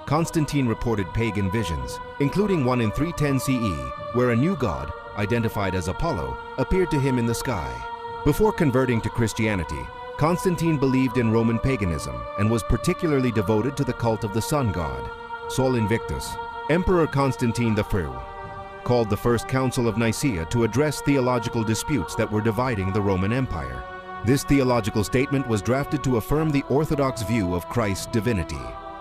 Constantine reported pagan visions, including one in 310 CE, where a new god, identified as Apollo, appeared to him in the sky. Before converting to Christianity, Constantine believed in Roman paganism and was particularly devoted to the cult of the sun god, Sol Invictus. Emperor Constantine I called the First Council of Nicaea to address theological disputes that were dividing the Roman Empire. This theological statement was drafted to affirm the Orthodox view of Christ's divinity.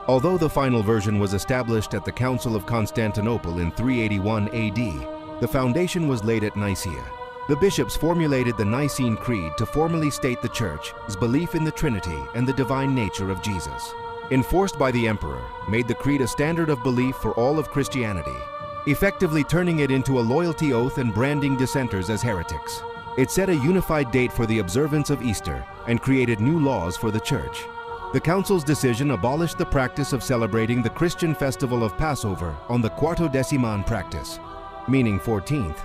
Although the final version was established at the Council of Constantinople in 381 AD, the foundation was laid at Nicaea. The bishops formulated the Nicene Creed to formally state the Church's belief in the Trinity and the divine nature of Jesus. Enforced by the emperor, made the creed a standard of belief for all of Christianity, effectively turning it into a loyalty oath and branding dissenters as heretics. It set a unified date for the observance of Easter and created new laws for the Church. The Council's decision abolished the practice of celebrating the Christian festival of Passover on the Quartodeciman practice, meaning 14th,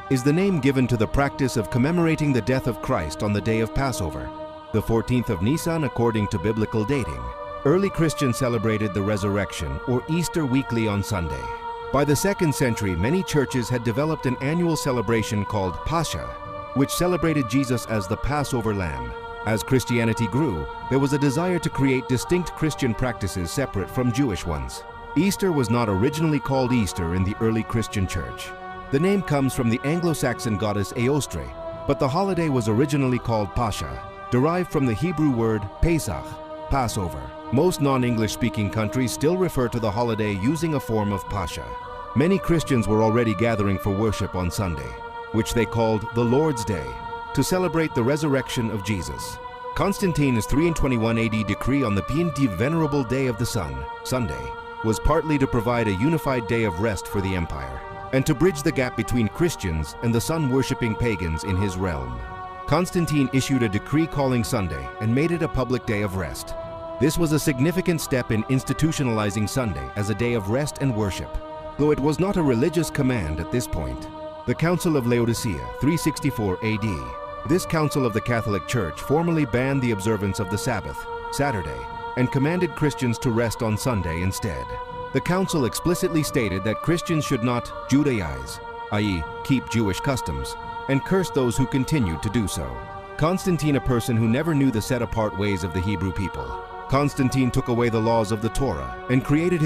is the name given to the practice of commemorating the death of Christ on the day of Passover, the 14th of Nisan according to biblical dating. Early Christians celebrated the resurrection or Easter weekly on Sunday. By the 2nd century, many churches had developed an annual celebration called Pascha, which celebrated Jesus as the Passover lamb. As Christianity grew, there was a desire to create distinct Christian practices separate from Jewish ones. Easter was not originally called Easter in the early Christian church. The name comes from the Anglo-Saxon goddess Eostre, but the holiday was originally called Pascha, derived from the Hebrew word Pesach, Passover. Most non-English speaking countries still refer to the holiday using a form of Pascha. Many Christians were already gathering for worship on Sunday, which they called the Lord's Day, to celebrate the resurrection of Jesus. Constantine's 321 AD decree on the Pienti Venerable Day of the Sun, Sunday, was partly to provide a unified day of rest for the empire, and to bridge the gap between Christians and the sun-worshipping pagans in his realm. Constantine issued a decree calling Sunday and made it a public day of rest. This was a significant step in institutionalizing Sunday as a day of rest and worship, though it was not a religious command at this point. The Council of Laodicea, 364 AD. This council of the Catholic Church formally banned the observance of the Sabbath, Saturday, and commanded Christians to rest on Sunday instead. The council explicitly stated that Christians should not Judaize, i.e., keep Jewish customs, and cursed those who continued to do so. Constantine, a person who never knew the set-apart ways of the Hebrew people. Constantine took away the laws of the Torah and created